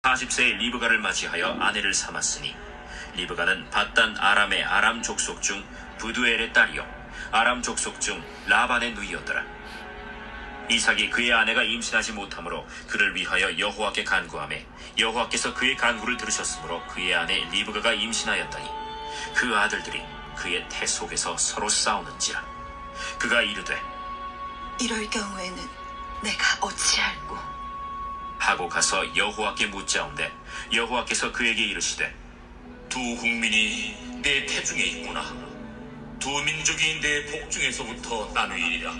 40세의 리브가를 맞이하여 아내를 삼았으니 리브가는 밧단 아람의 아람 족속 중 부두엘의 딸이요 아람 족속 중 라반의 누이였더라. 이삭이 그의 아내가 임신하지 못하므로 그를 위하여 여호와께 간구하매 여호와께서 그의 간구를 들으셨으므로 그의 아내 리브가가 임신하였더니 그 아들들이 그의 태 속에서 서로 싸우는지라. 그가 이르되 이럴 경우에는 내가 어찌할꼬? 하고 가서 여호와께 묻자온데 여호와께서 그에게 이르시되 두 국민이 내 태중에 있구나. 두 민족이 내 복중에서부터 나누이리라.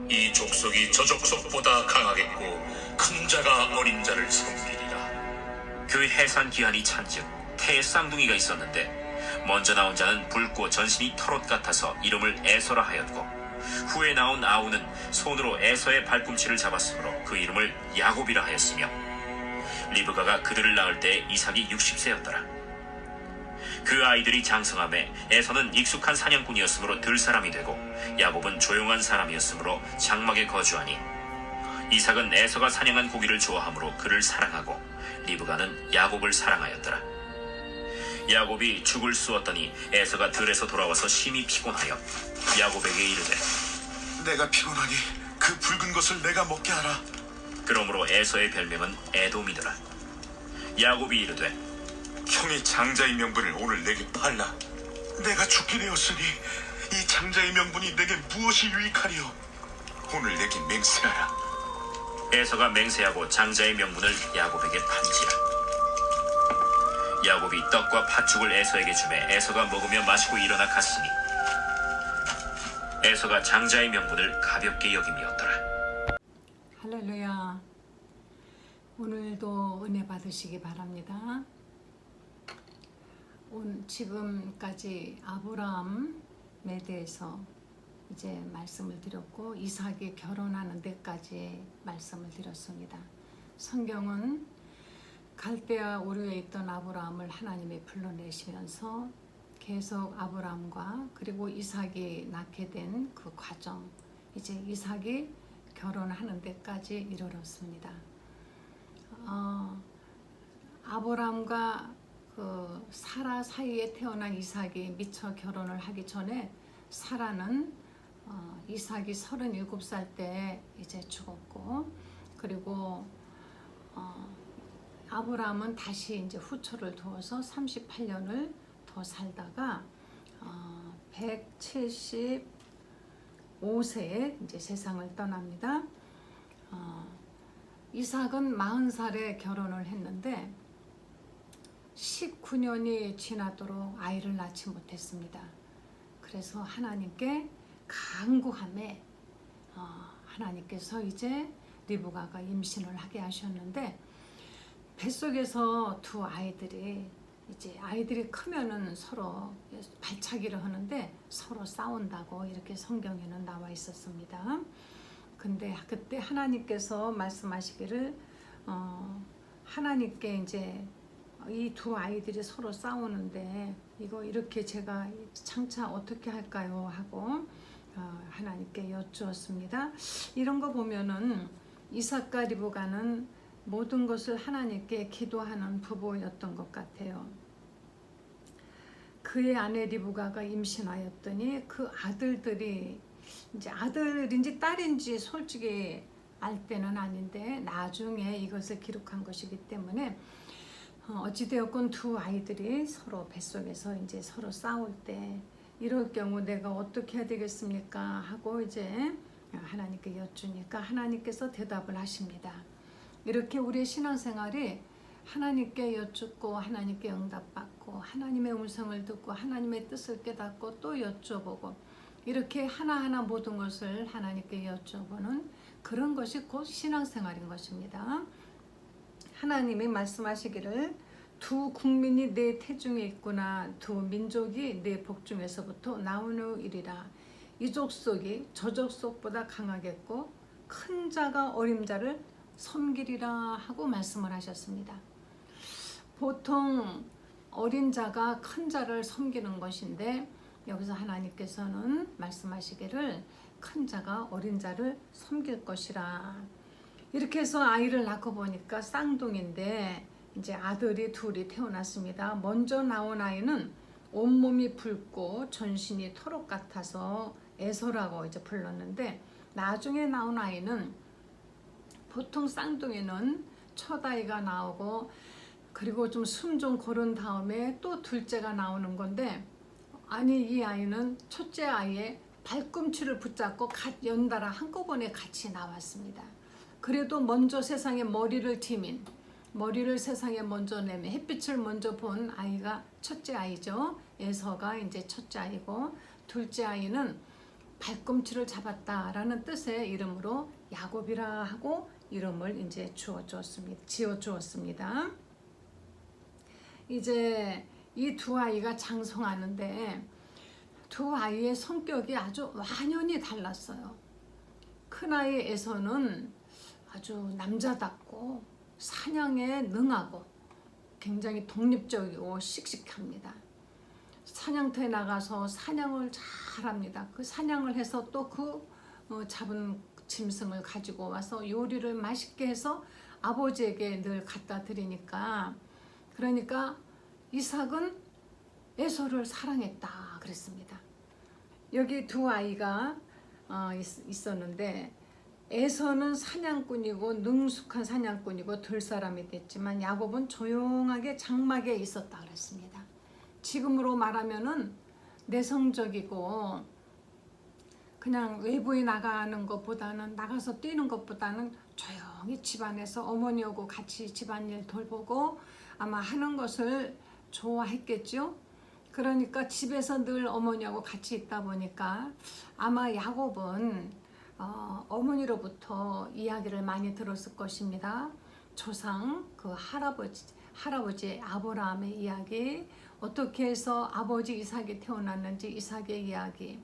이 족속이 저 족속보다 강하겠고 큰 자가 어린 자를 섬기리라. 그 해산 기한이 찬즉 태에 쌍둥이가 있었는데 먼저 나온 자는 붉고 전신이 털옷 같아서 이름을 에서라 하였고 후에 나온 아우는 손으로 에서의 발꿈치를 잡았으므로 그 이름을 야곱이라 하였으며 리브가가 그들을 낳을 때 이삭이 60세였더라. 그 아이들이 장성함에 에서는 익숙한 사냥꾼이었으므로 들 사람이 되고 야곱은 조용한 사람이었으므로 장막에 거주하니 이삭은 에서가 사냥한 고기를 좋아하므로 그를 사랑하고 리브가는 야곱을 사랑하였더라. 야곱이 죽을 쑤었더니 에서가 들에서 돌아와서 심히 피곤하여 야곱에게 이르되 내가 피곤하니 그 붉은 것을 내가 먹게 하라. 그러므로 에서의 별명은 에돔이더라. 야곱이 이르되 형이 장자의 명분을 오늘 내게 팔라. 내가 죽게 되었으니 이 장자의 명분이 내게 무엇이 유익하리요? 오늘 내게 맹세하라. 에서가 맹세하고 장자의 명분을 야곱에게 판지라. 야곱이 떡과 팥죽을 에서에게 주매 에서가 먹으며 마시고 일어나 갔으니 에서가 장자의 명분을 가볍게 여김이었더라. 할렐루야. 오늘도 은혜 받으시기 바랍니다. 지금까지 아브라함에 대해서 이제 말씀을 드렸고 이삭이 결혼하는 데까지 말씀을 드렸습니다. 성경은 갈대아 우르에 있던 아브라함을 하나님이 불러내시면서 계속 아브라함과 그리고 이삭이 낳게 된 그 과정, 이제 이삭이 결혼하는 데까지 이르렀습니다. 아브라함과 그 사라 사이에 태어난 이삭이 미처 결혼을 하기 전에 사라는 이삭이 37살 때 이제 죽었고 그리고 아브라함은 다시 이제 후처를 두어서 38년을 더 살다가 175세에 이제 세상을 떠납니다. 이삭은 40살에 결혼을 했는데 19년이 지나도록 아이를 낳지 못했습니다. 그래서 하나님께 간구함에 하나님께서 이제 리브가가 임신을 하게 하셨는데 뱃속에서 두 아이들이 이제 아이들이 크면은 서로 발차기를 하는데 서로 싸운다고 이렇게 성경에는 나와 있었습니다. 근데 그때 하나님께서 말씀하시기를 하나님께 이제 이 두 아이들이 서로 싸우는데 이거 이렇게 제가 장차 어떻게 할까요? 하고 하나님께 여쭈었습니다. 이런 거 보면은 이삭과 리브가는 모든 것을 하나님께 기도하는 부부였던 것 같아요. 그의 아내 리브가가 임신하였더니 그 아들들이 이제 아들인지 딸인지 솔직히 알 때는 아닌데 나중에 이것을 기록한 것이기 때문에 어찌되었건 두 아이들이 서로 뱃속에서 이제 서로 싸울 때 이럴 경우 내가 어떻게 해야 되겠습니까? 하고 이제 하나님께 여쭈니까 하나님께서 대답을 하십니다. 이렇게 우리의 신앙생활이 하나님께 여쭙고 하나님께 응답받고 하나님의 음성을 듣고 하나님의 뜻을 깨닫고 또 여쭤보고 이렇게 하나하나 모든 것을 하나님께 여쭤보는 그런 것이 곧 신앙생활인 것입니다. 하나님이 말씀하시기를 두 국민이 내 태중에 있구나. 두 민족이 내 복중에서부터 나오느니라. 이 족속이 저 족속보다 강하겠고 큰 자가 어린 자를 섬기리라 하고 말씀을 하셨습니다. 보통 어린 자가 큰 자를 섬기는 것인데 여기서 하나님께서는 말씀하시기를 큰 자가 어린 자를 섬길 것이라. 이렇게 해서 아이를 낳고 보니까 쌍둥이인데 이제 아들이 둘이 태어났습니다. 먼저 나온 아이는 온몸이 붉고 전신이 토록 같아서 에서라고 이제 불렀는데, 나중에 나온 아이는 보통 쌍둥이는 첫 아이가 나오고 그리고 좀 숨 좀 고른 다음에 또 둘째가 나오는 건데, 아니 이 아이는 첫째 아이의 발꿈치를 붙잡고 연달아 한꺼번에 같이 나왔습니다. 그래도 먼저 세상에 머리를 디민, 머리를 세상에 먼저 내며 햇빛을 먼저 본 아이가 첫째 아이죠. 에서가 이제 첫째 아이고, 둘째 아이는 발꿈치를 잡았다라는 뜻의 이름으로 야곱이라 하고 이름을 이제 지어 주었습니다. 이제 이 두 아이가 장성하는데 두 아이의 성격이 아주 완연히 달랐어요. 큰 아이에서는 아주 남자답고 사냥에 능하고 굉장히 독립적이고 씩씩합니다. 사냥터에 나가서 사냥을 잘합니다. 그 사냥을 해서 또 잡은 짐승을 가지고 와서 요리를 맛있게 해서 아버지에게 늘 갖다 드리니까, 그러니까 이삭은 에서를 사랑했다 그랬습니다. 여기 두 아이가 있었는데, 에서는 사냥꾼이고 능숙한 사냥꾼이고 될 사람이 됐지만 야곱은 조용하게 장막에 있었다 그랬습니다. 지금으로 말하면은 내성적이고 그냥 외부에 나가는 것보다는, 나가서 뛰는 것보다는 조용히 집안에서 어머니하고 같이 집안일 돌보고 아마 하는 것을 좋아했겠죠. 그러니까 집에서 늘 어머니하고 같이 있다 보니까 아마 야곱은 어머니로부터 이야기를 많이 들었을 것입니다. 조상 그 할아버지 아브라함의 이야기, 어떻게 해서 아버지 이삭이 태어났는지 이삭의 이야기,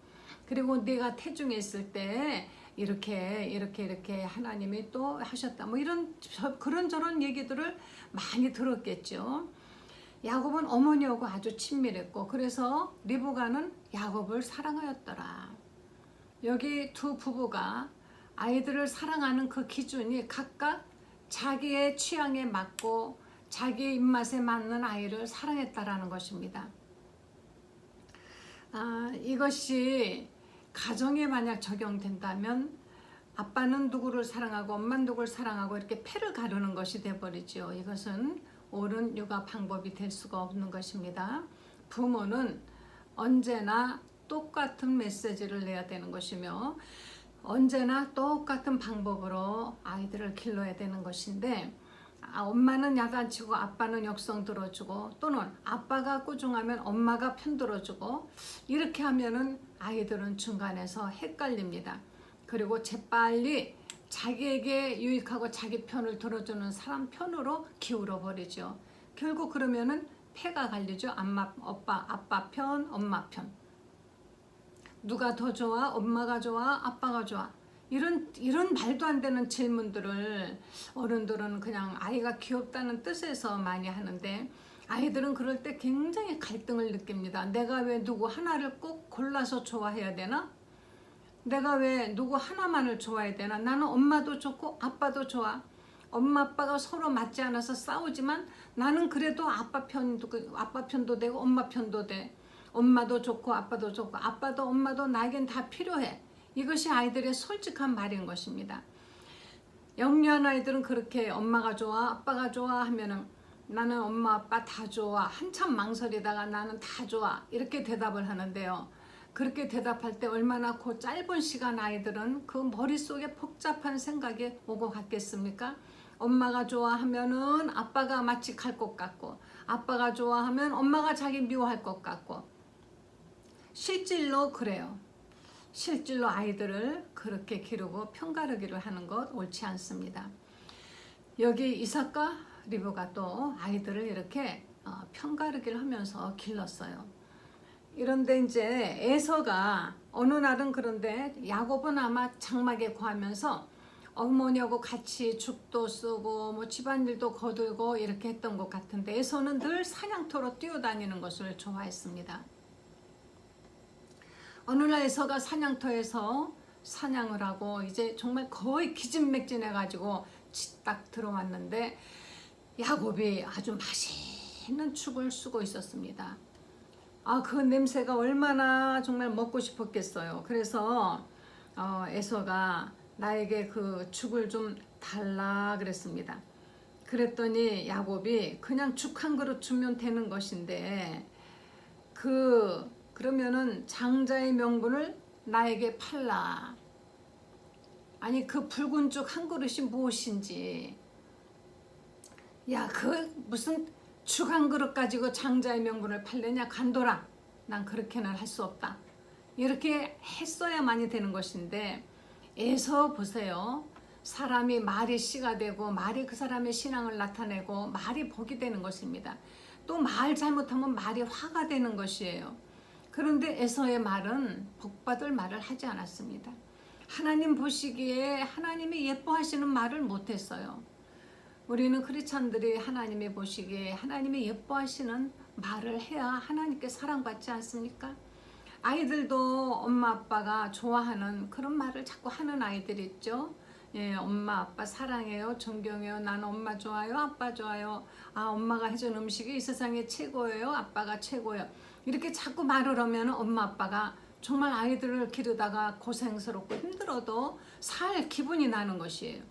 그리고 내가 태중에 있을 때 이렇게 하나님이 또 하셨다, 뭐 이런 그런저런 얘기들을 많이 들었겠죠. 야곱은 어머니하고 아주 친밀했고, 그래서 리브가는 야곱을 사랑하였더라. 여기 두 부부가 아이들을 사랑하는 그 기준이 각각 자기의 취향에 맞고 자기의 입맛에 맞는 아이를 사랑했다라는 것입니다. 이것이 가정에 만약 적용된다면 아빠는 누구를 사랑하고 엄마는 누구를 사랑하고 이렇게 패를 가르는 것이 돼버리죠. 이것은 옳은 육아 방법이 될 수가 없는 것입니다. 부모는 언제나 똑같은 메시지를 내야 되는 것이며 언제나 똑같은 방법으로 아이들을 길러야 되는 것인데, 엄마는 야단치고 아빠는 역성 들어주고, 또는 아빠가 꾸중하면 엄마가 편 들어주고, 이렇게 하면은 아이들은 중간에서 헷갈립니다. 그리고 재빨리 자기에게 유익하고 자기 편을 들어주는 사람 편으로 기울어 버리죠. 결국 그러면은 패가 갈리죠. 아빠 편, 엄마 편. 누가 더 좋아? 엄마가 좋아? 아빠가 좋아? 이런 말도 안 되는 질문들을 어른들은 그냥 아이가 귀엽다는 뜻에서 많이 하는데, 아이들은 그럴 때 굉장히 갈등을 느낍니다. 내가 왜 누구 하나를 꼭 골라서 좋아해야 되나? 내가 왜 누구 하나만을 좋아해야 되나? 나는 엄마도 좋고 아빠도 좋아. 엄마 아빠가 서로 맞지 않아서 싸우지만 나는 그래도 아빠 편도 되고 엄마 편도 돼. 엄마도 좋고 아빠도 좋고 아빠도 엄마도 나에겐 다 필요해. 이것이 아이들의 솔직한 말인 것입니다. 영리한 아이들은 그렇게 엄마가 좋아 아빠가 좋아 하면은 나는 엄마 아빠 다 좋아, 한참 망설이다가 나는 다 좋아, 이렇게 대답을 하는데요. 그렇게 대답할 때 얼마나 그 짧은 시간 아이들은 그 머릿속에 복잡한 생각이 오고 갔겠습니까? 엄마가 좋아하면은 아빠가 마치 갈 것 같고, 아빠가 좋아하면 엄마가 자기 미워할 것 같고, 실질로 그래요. 실질로 아이들을 그렇게 기르고 편가르기를 하는 것 옳지 않습니다. 여기 이삭과 리브가 또 아이들을 이렇게 편가르기를 하면서 길렀어요. 이런데 이제 에서가 어느 날은, 그런데 야곱은 아마 장막에 거하면서 어머니하고 같이 죽도 쓰고 뭐 집안일도 거들고 이렇게 했던 것 같은데, 에서는 늘 사냥터로 뛰어다니는 것을 좋아했습니다. 어느 날 에서가 사냥터에서 사냥을 하고 이제 정말 거의 기진맥진해가지고 딱 들어왔는데, 야곱이 아주 맛있는 죽을 쓰고 있었습니다. 그 냄새가 얼마나 정말 먹고 싶었겠어요. 그래서 에서가 나에게 그 죽을 좀 달라 그랬습니다. 그랬더니 야곱이 그냥 죽 한 그릇 주면 되는 것인데 그러면은 장자의 명분을 나에게 팔라. 아니 그 붉은 죽 한 그릇이 무엇인지, 야 그 무슨 죽 한 그릇 가지고 장자의 명분을 팔려냐, 간도라. 난 그렇게는 할 수 없다. 이렇게 했어야만이 되는 것인데, 에서 보세요. 사람이 말이 씨가 되고 말이 그 사람의 신앙을 나타내고 말이 복이 되는 것입니다. 또 말 잘못하면 말이 화가 되는 것이에요. 그런데 에서의 말은 복받을 말을 하지 않았습니다. 하나님 보시기에 하나님이 예뻐하시는 말을 못했어요. 우리는 크리스찬들이 하나님이 보시기에 하나님이 예뻐하시는 말을 해야 하나님께 사랑받지 않습니까? 아이들도 엄마 아빠가 좋아하는 그런 말을 자꾸 하는 아이들이 있죠. 예, 엄마 아빠 사랑해요, 존경해요, 나는 엄마 좋아요, 아빠 좋아요, 엄마가 해준 음식이 이 세상에 최고예요, 아빠가 최고예요. 이렇게 자꾸 말을 하면 엄마 아빠가 정말 아이들을 기르다가 고생스럽고 힘들어도 살 기분이 나는 것이에요.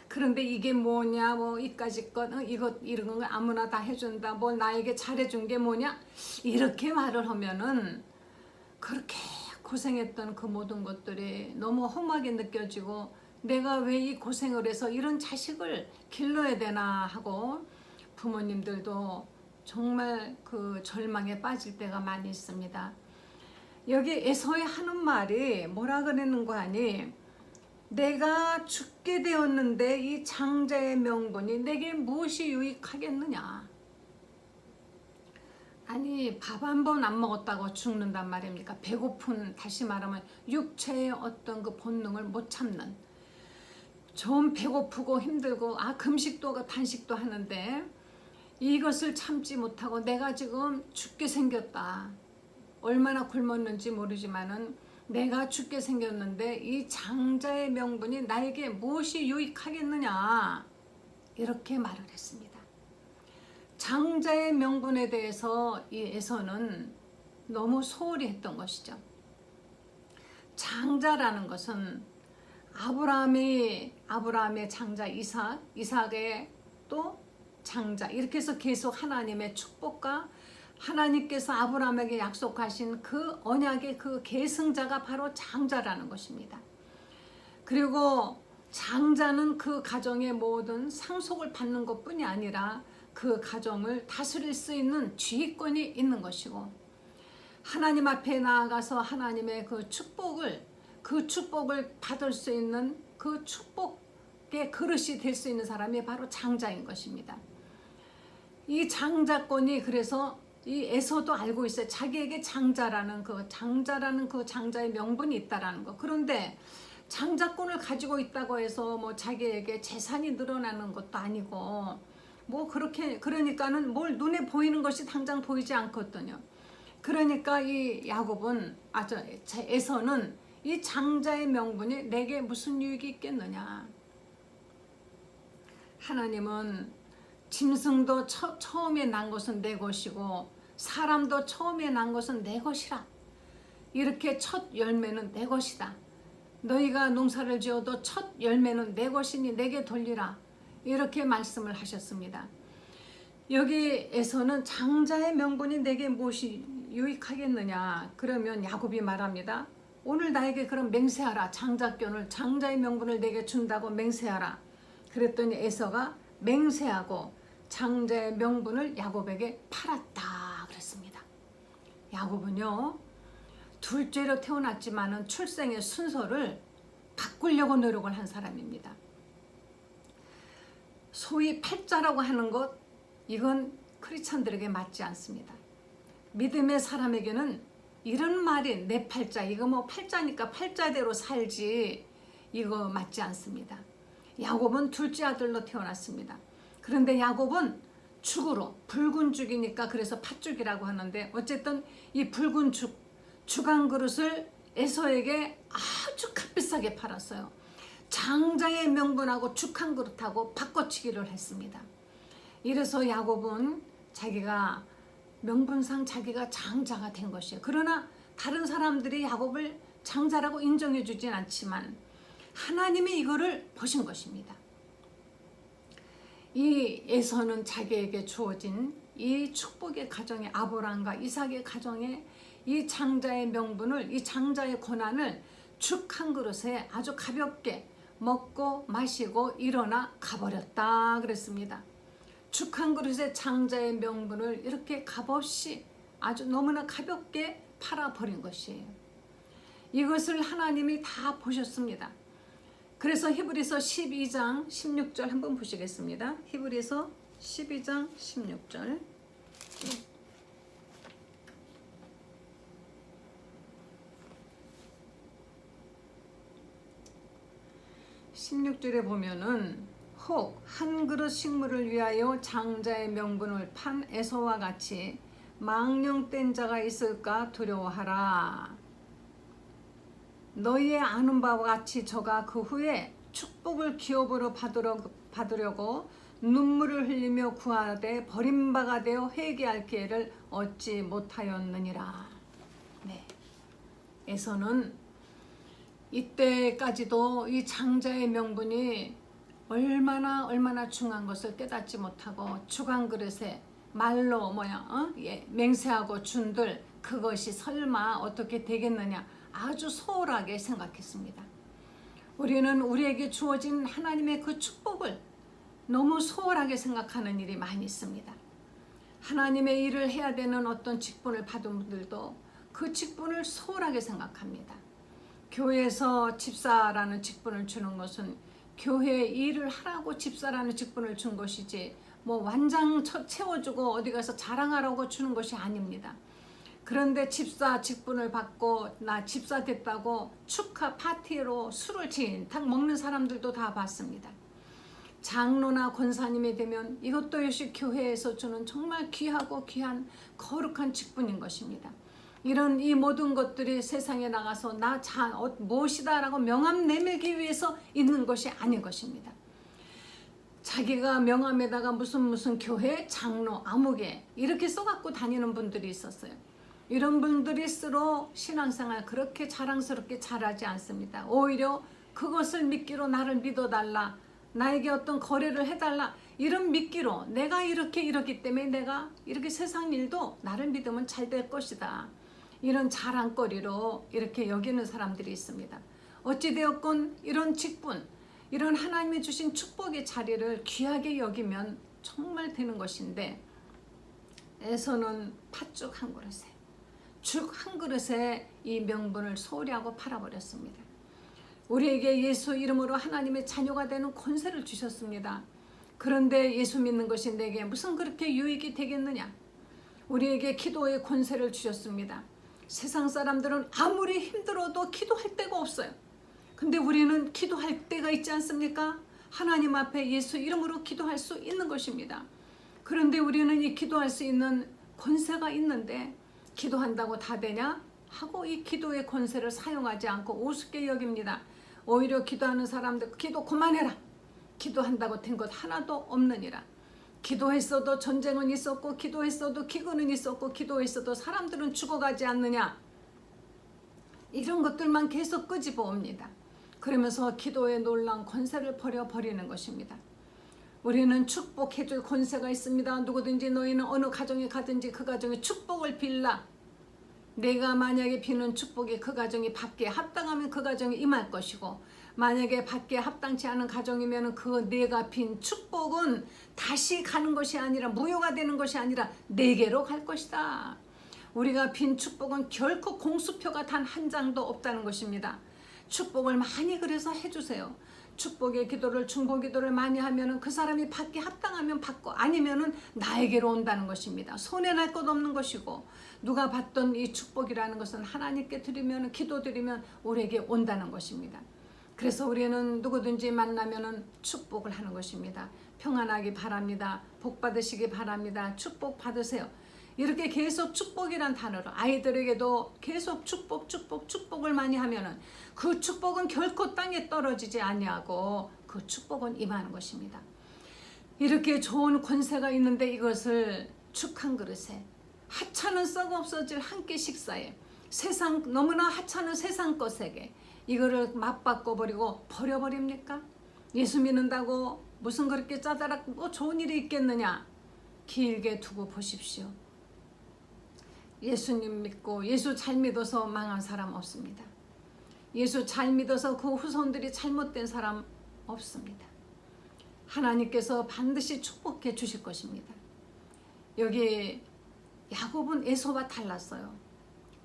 그런데 이게 뭐냐, 뭐 이까짓 것, 이런 거 아무나 다 해준다, 뭐 나에게 잘해준 게 뭐냐, 이렇게 말을 하면은 그렇게 고생했던 그 모든 것들이 너무 험하게 느껴지고, 내가 왜 이 고생을 해서 이런 자식을 길러야 되나 하고 부모님들도 정말 그 절망에 빠질 때가 많이 있습니다. 여기 에서의 하는 말이 뭐라 그러는 거 아니? 내가 죽게 되었는데 이 장자의 명분이 내게 무엇이 유익하겠느냐? 아니 밥 한 번 안 먹었다고 죽는단 말입니까? 배고픈, 다시 말하면 육체의 어떤 그 본능을 못 참는, 좀 배고프고 힘들고 금식도 단식도 하는데 이것을 참지 못하고 내가 지금 죽게 생겼다. 얼마나 굶었는지 모르지만은 내가 죽게 생겼는데 이 장자의 명분이 나에게 무엇이 유익하겠느냐, 이렇게 말을 했습니다. 장자의 명분에 대해서 이 에서는 너무 소홀히 했던 것이죠. 장자라는 것은 아브라함의 장자 이삭, 이삭의 또 장자, 이렇게 해서 계속 하나님의 축복과 하나님께서 아브라함에게 약속하신 그 언약의 그 계승자가 바로 장자라는 것입니다. 그리고 장자는 그 가정의 모든 상속을 받는 것뿐이 아니라 그 가정을 다스릴 수 있는 지휘권이 있는 것이고, 하나님 앞에 나아가서 하나님의 그 축복을 받을 수 있는 그 축복의 그릇이 될 수 있는 사람이 바로 장자인 것입니다. 이 장자권이, 그래서 이 에서도 알고 있어요. 자기에게 장자라는 그 장자의 명분이 있다라는 거. 그런데 장자권을 가지고 있다고 해서 뭐 자기에게 재산이 늘어나는 것도 아니고, 뭐 그러니까는 뭘 눈에 보이는 것이 당장 보이지 않거든요. 그러니까 이 야곱은, 에서는 이 장자의 명분이 내게 무슨 유익이 있겠느냐. 하나님은 짐승도 처음에 난 것은 내 것이고 사람도 처음에 난 것은 내 것이라. 이렇게 첫 열매는 내 것이다. 너희가 농사를 지어도 첫 열매는 내 것이니 내게 돌리라. 이렇게 말씀을 하셨습니다. 여기에서는 장자의 명분이 내게 무엇이 유익하겠느냐. 그러면 야곱이 말합니다. 오늘 나에게 그럼 맹세하라. 장자의 명분을 내게 준다고 맹세하라. 그랬더니 에서가 맹세하고 장자의 명분을 야곱에게 팔았다 그랬습니다. 야곱은요, 둘째로 태어났지만은 출생의 순서를 바꾸려고 노력을 한 사람입니다. 소위 팔자라고 하는 것, 이건 크리스찬들에게 맞지 않습니다. 믿음의 사람에게는 이런 말이 내 팔자, 이거 뭐 팔자니까 팔자대로 살지, 이거 맞지 않습니다. 야곱은 둘째 아들로 태어났습니다. 그런데 야곱은 죽으로, 붉은 죽이니까 그래서 팥죽이라고 하는데, 어쨌든 이 붉은 죽 한 그릇을 에서에게 아주 값비싸게 팔았어요. 장자의 명분하고 죽 한 그릇하고 바꿔치기를 했습니다. 이래서 야곱은 자기가 명분상 자기가 장자가 된 것이에요. 그러나 다른 사람들이 야곱을 장자라고 인정해 주진 않지만 하나님이 이거를 보신 것입니다. 이 에서는 자기에게 주어진 이 축복의 가정의 아브라함과 이삭의 가정의 이 장자의 명분을, 이 장자의 고난을 죽 한 그릇에 아주 가볍게 먹고 마시고 일어나 가버렸다 그랬습니다. 죽 한 그릇에 장자의 명분을 이렇게 값없이 아주 너무나 가볍게 팔아버린 것이에요. 이것을 하나님이 다 보셨습니다. 그래서 히브리서 12장 16절 한번 보시겠습니다. 히브리서 12장 16절. 16절에 보면은 혹 한 그릇 식물을 위하여 장자의 명분을 판 에서와 같이 망령된 자가 있을까 두려워하라. 너희의 아는 바와 같이 저가 그 후에 축복을 기업으로 받으려고 눈물을 흘리며 구하되 버림바가 되어 회개할 기회를 얻지 못하였느니라. 네. 에서는 이때까지도 이 장자의 명분이 얼마나 중요한 것을 깨닫지 못하고 죽 한 그릇에 말로 맹세하고 준들 그것이 설마 어떻게 되겠느냐 아주 소홀하게 생각했습니다. 우리는 우리에게 주어진 하나님의 그 축복을 너무 소홀하게 생각하는 일이 많이 있습니다. 하나님의 일을 해야 되는 어떤 직분을 받은 분들도 그 직분을 소홀하게 생각합니다. 교회에서 집사라는 직분을 주는 것은 교회 일을 하라고 집사라는 직분을 준 것이지 뭐 완장 채워주고 어디 가서 자랑하라고 주는 것이 아닙니다. 그런데 집사 직분을 받고 나 집사 됐다고 축하 파티로 술을 진탕 먹는 사람들도 다 봤습니다. 장로나 권사님이 되면 이것도 역시 교회에서 주는 정말 귀하고 귀한 거룩한 직분인 것입니다. 이런 이 모든 것들이 세상에 나가서 나 무엇이다 라고 명함 내밀기 위해서 있는 것이 아닌 것입니다. 자기가 명함에다가 무슨 교회 장로 아무개 이렇게 써갖고 다니는 분들이 있었어요. 이런 분들일수록 신앙생활 그렇게 자랑스럽게 잘하지 않습니다. 오히려 그것을 미끼로 나를 믿어달라, 나에게 어떤 거래를 해달라, 이런 미끼로 내가 이렇기 때문에 내가 이렇게 세상 일도 나를 믿으면 잘 될 것이다, 이런 자랑거리로 이렇게 여기는 사람들이 있습니다. 어찌되었건 이런 직분, 이런 하나님이 주신 축복의 자리를 귀하게 여기면 정말 되는 것인데 에서는 팥죽 한 그릇에 죽 한 그릇에 이 명분을 소홀히 하고 팔아버렸습니다. 우리에게 예수 이름으로 하나님의 자녀가 되는 권세를 주셨습니다. 그런데 예수 믿는 것이 내게 무슨 그렇게 유익이 되겠느냐? 우리에게 기도의 권세를 주셨습니다. 세상 사람들은 아무리 힘들어도 기도할 데가 없어요. 근데 우리는 기도할 때가 있지 않습니까? 하나님 앞에 예수 이름으로 기도할 수 있는 것입니다. 그런데 우리는 이 기도할 수 있는 권세가 있는데 기도한다고 다 되냐? 하고 이 기도의 권세를 사용하지 않고 우습게 여깁니다. 오히려 기도하는 사람들 기도 그만해라. 기도한다고 된 것 하나도 없느니라. 기도했어도 전쟁은 있었고 기도했어도 기근은 있었고 기도했어도 사람들은 죽어가지 않느냐. 이런 것들만 계속 끄집어 옵니다. 그러면서 기도의 놀라운 권세를 버려버리는 것입니다. 우리는 축복해줄 권세가 있습니다. 누구든지 너희는 어느 가정에 가든지 그 가정에 축복을 빌라. 내가 만약에 비는 축복이 그 가정이 받기에 합당하면 그 가정에 임할 것이고, 만약에 받기에 합당치 않은 가정이면 그 내가 빈 축복은 다시 가는 것이 아니라 무효가 되는 것이 아니라 내게로 갈 것이다. 우리가 빈 축복은 결코 공수표가 단 한 장도 없다는 것입니다. 축복을 많이 그래서 해주세요. 축복의 기도를 중보 기도를 많이 하면 그 사람이 받기 합당하면 받고 아니면 나에게로 온다는 것입니다. 손해날 것 없는 것이고, 누가 받던 이 축복이라는 것은 하나님께 드리면 기도 드리면 우리에게 온다는 것입니다. 그래서 우리는 누구든지 만나면 축복을 하는 것입니다. 평안하기 바랍니다. 복 받으시기 바랍니다. 축복 받으세요. 이렇게 계속 축복이란 단어로 아이들에게도 계속 축복을 많이 하면은 그 축복은 결코 땅에 떨어지지 아니하고 그 축복은 임하는 것입니다. 이렇게 좋은 권세가 있는데 이것을 축 한 그릇에 하찮은 썩 없어질 한 끼 식사에 세상 너무나 하찮은 세상 것에게 이거를 맞바꿔 버리고 버려버립니까? 예수 믿는다고 무슨 그렇게 짜다락 뭐 좋은 일이 있겠느냐? 길게 두고 보십시오. 예수님 믿고 예수 잘 믿어서 망한 사람 없습니다. 예수 잘 믿어서 그 후손들이 잘못된 사람 없습니다. 하나님께서 반드시 축복해 주실 것입니다. 여기 야곱은 에서와 달랐어요.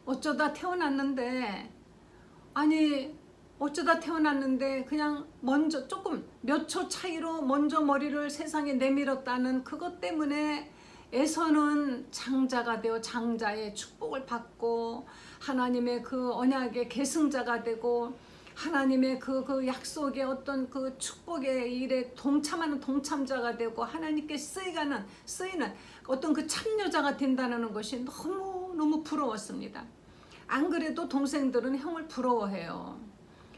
어쩌다 태어났는데 그냥 먼저 조금 몇 초 차이로 먼저 머리를 세상에 내밀었다는 그것 때문에 에서는 장자가 되어 장자의 축복을 받고 하나님의 그 언약의 계승자가 되고 하나님의 그 약속의 어떤 그 축복의 일에 동참하는 동참자가 되고 하나님께 쓰이는 어떤 그 참여자가 된다는 것이 너무 부러웠습니다. 안 그래도 동생들은 형을 부러워해요.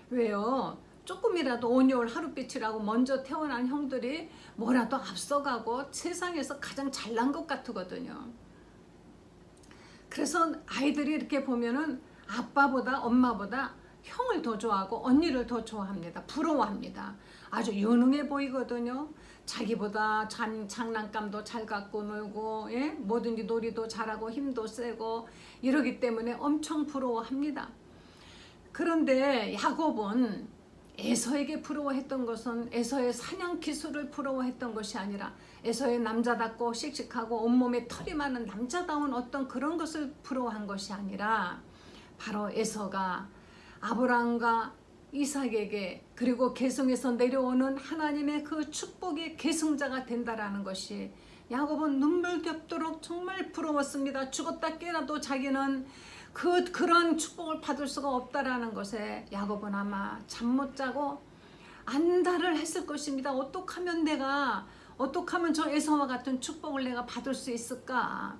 왜요? 조금이라도 온유월 하룻빛이라고 먼저 태어난 형들이 뭐라도 앞서가고 세상에서 가장 잘난 것 같거든요. 그래서 아이들이 이렇게 보면은 아빠보다 엄마보다 형을 더 좋아하고 언니를 더 좋아합니다. 부러워합니다. 아주 유능해 보이거든요. 자기보다 장난감도 잘 갖고 놀고 뭐든지 놀이도 잘하고 힘도 세고 이러기 때문에 엄청 부러워합니다. 그런데 야곱은 에서에게 부러워했던 것은 에서의 사냥 기술을 부러워했던 것이 아니라 에서의 남자답고 씩씩하고 온몸에 털이 많은 남자다운 어떤 그런 것을 부러워한 것이 아니라 바로 에서가 아브라함과 이삭에게 그리고 계승에서 내려오는 하나님의 그 축복의 계승자가 된다라는 것이 야곱은 눈물겹도록 정말 부러웠습니다. 죽었다 깨어나도 자기는 그런 축복을 받을 수가 없다라는 것에 야곱은 아마 잠 못 자고 안달을 했을 것입니다. 어떻게 하면 저 에서와 같은 축복을 내가 받을 수 있을까?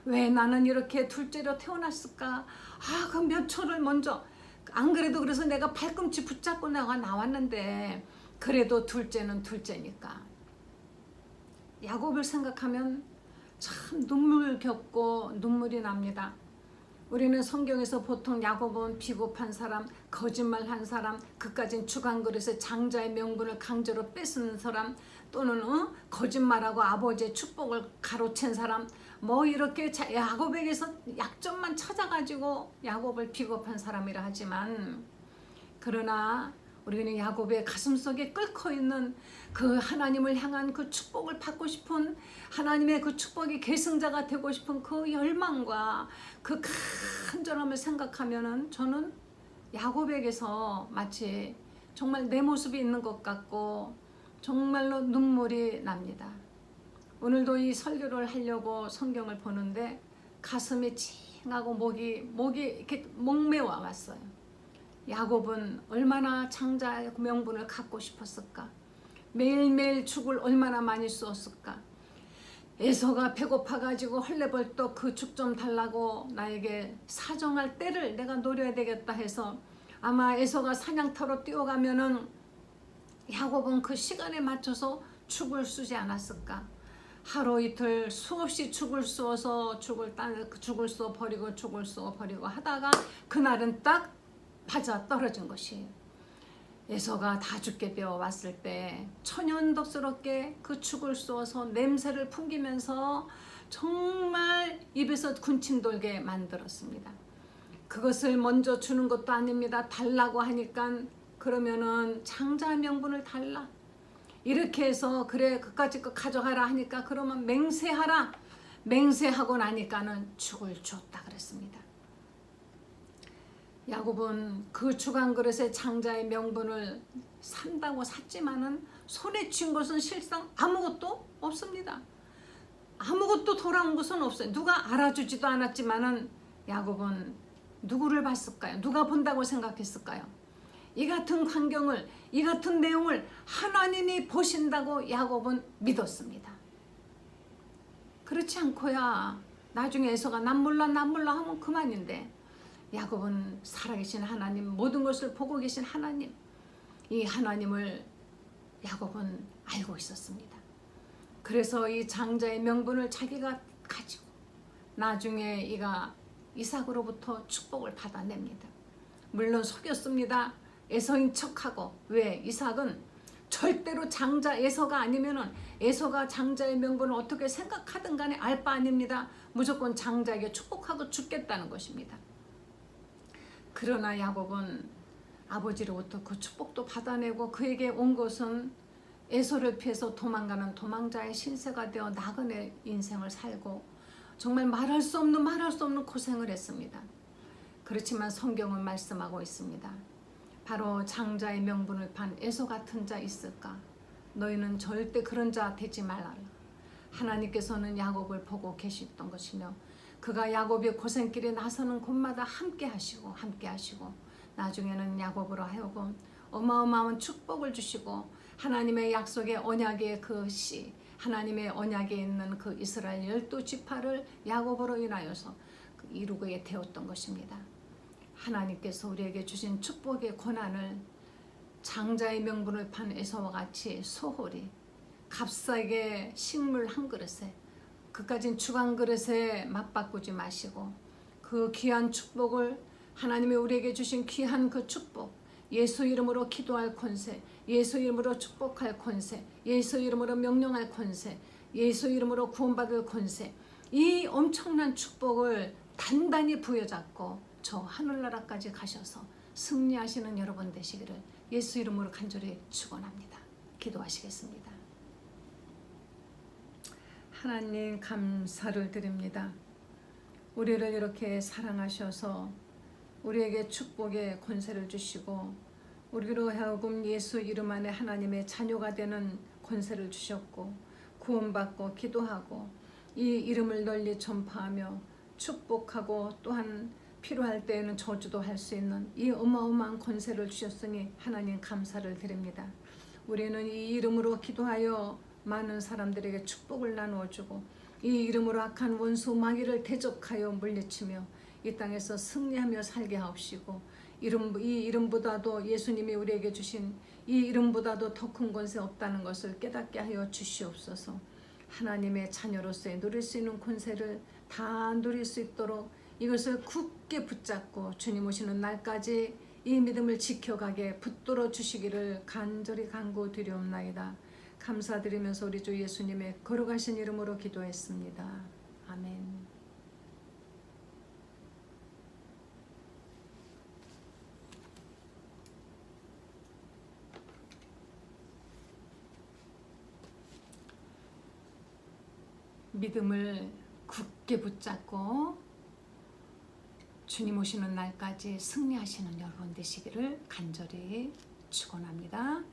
왜 나는 이렇게 둘째로 태어났을까? 그 몇 초를 먼저 안 그래도 그래서 내가 발꿈치 붙잡고 나왔는데 그래도 둘째는 둘째니까. 야곱을 생각하면 참 눈물겹고 눈물이 납니다. 우리는 성경에서 보통 야곱은 비겁한 사람, 거짓말한 사람, 그까진 주간 그릇에 장자의 명분을 강제로 뺏은 사람, 또는 거짓말하고 아버지의 축복을 가로챈 사람, 뭐 이렇게 야곱에게서 약점만 찾아가지고 야곱을 비겁한 사람이라 하지만, 그러나 우리는 야곱의 가슴속에 끓고 있는 그 하나님을 향한 그 축복을 받고 싶은 하나님의 그 축복의 계승자가 되고 싶은 그 열망과 그 간절함을 생각하면은 저는 야곱에게서 마치 정말 내 모습이 있는 것 같고 정말로 눈물이 납니다. 오늘도 이 설교를 하려고 성경을 보는데 가슴이 찡하고 목이 이렇게 목매워 왔어요. 야곱은 얼마나 장자의 명분을 갖고 싶었을까? 매일매일 죽을 얼마나 많이 쏘았을까? 에서가 배고파가지고 헐레벌떡 그 죽 좀 달라고 나에게 사정할 때를 내가 노려야 되겠다 해서 아마 에서가 사냥터로 뛰어가면은 야곱은 그 시간에 맞춰서 죽을 쑤지 않았을까? 하루 이틀 수없이 죽을 쏘아서 죽을 쏘 버리고 하다가 그날은 딱 맞아 떨어진 것이에요. 에서가 다 죽게 되어 왔을 때 천연덕스럽게 그 죽을 쏘아서 냄새를 풍기면서 정말 입에서 군침 돌게 만들었습니다. 그것을 먼저 주는 것도 아닙니다. 달라고 하니까 그러면은 장자 명분을 달라. 이렇게 해서 그래 그까짓 거 가져가라 하니까 그러면 맹세하라. 맹세하고 나니까는 죽을 줬다 그랬습니다. 야곱은 그 주간 그릇의 장자의 명분을 산다고 샀지만은 손에 쥔 것은 실상 아무것도 없습니다. 아무것도 돌아온 것은 없어요. 누가 알아주지도 않았지만은 야곱은 누구를 봤을까요? 누가 본다고 생각했을까요? 이 같은 광경을, 이 같은 내용을 하나님이 보신다고 야곱은 믿었습니다. 그렇지 않고야 나중에 에서가 난 몰라 하면 그만인데, 야곱은 살아계신 하나님, 모든 것을 보고 계신 하나님, 이 하나님을 야곱은 알고 있었습니다. 그래서 이 장자의 명분을 자기가 가지고 나중에 이가 이삭으로부터 축복을 받아냅니다. 물론 속였습니다. 에서인 척하고. 왜? 이삭은 절대로 장자 에서가 아니면은, 에서가 장자의 명분을 어떻게 생각하든 간에 알 바 아닙니다. 무조건 장자에게 축복하고 죽겠다는 것입니다. 그러나 야곱은 아버지로부터 그 축복도 받아내고, 그에게 온 것은 에서를 피해서 도망가는 도망자의 신세가 되어 나그네 인생을 살고, 정말 말할 수 없는 고생을 했습니다. 그렇지만 성경은 말씀하고 있습니다. 바로 장자의 명분을 판 에서 같은 자 있을까? 너희는 절대 그런 자 되지 말라. 하나님께서는 야곱을 보고 계셨던 것이며, 그가 야곱의 고생길에 나서는 곳마다 함께 하시고 나중에는 야곱으로 하여금 어마어마한 축복을 주시고, 하나님의 약속의 언약의 그 씨, 하나님의 언약에 있는 그 이스라엘 12지파를 야곱으로 인하여서 이루게 되었던 것입니다. 하나님께서 우리에게 주신 축복의 고난을 장자의 명분을 판 에서와 같이 소홀히 값싸게 식물 한 그릇에, 그까진 죽 한 그릇에 맞바꾸지 마시고, 그 귀한 축복을, 하나님이 우리에게 주신 귀한 그 축복, 예수 이름으로 기도할 권세, 예수 이름으로 축복할 권세, 예수 이름으로 명령할 권세, 예수 이름으로 구원받을 권세, 이 엄청난 축복을 단단히 부여잡고 저 하늘나라까지 가셔서 승리하시는 여러분 되시기를 예수 이름으로 간절히 축원합니다. 기도하시겠습니다. 하나님, 감사를 드립니다. 우리를 이렇게 사랑하셔서 우리에게 축복의 권세를 주시고, 우리로 하여금 예수 이름 안에 하나님의 자녀가 되는 권세를 주셨고, 구원받고 기도하고 이 이름을 널리 전파하며 축복하고, 또한 필요할 때에는 저주도 할 수 있는 이 어마어마한 권세를 주셨으니 하나님 감사를 드립니다. 우리는 이 이름으로 기도하여 많은 사람들에게 축복을 나누어주고, 이 이름으로 악한 원수 마귀를 대적하여 물리치며 이 땅에서 승리하며 살게 하옵시고, 이 이름보다도 예수님이 우리에게 주신 이 이름보다도 더 큰 권세 없다는 것을 깨닫게 하여 주시옵소서. 하나님의 자녀로서의 누릴 수 있는 권세를 다 누릴 수 있도록 이것을 굳게 붙잡고 주님 오시는 날까지 이 믿음을 지켜가게 붙들어 주시기를 간절히 간구드리옵나이다. 감사드리면서 우리 주 예수님의 거룩하신 이름으로 기도했습니다. 아멘. 믿음을 굳게 붙잡고 주님 오시는 날까지 승리하시는 여러분 되시기를 간절히 축원합니다.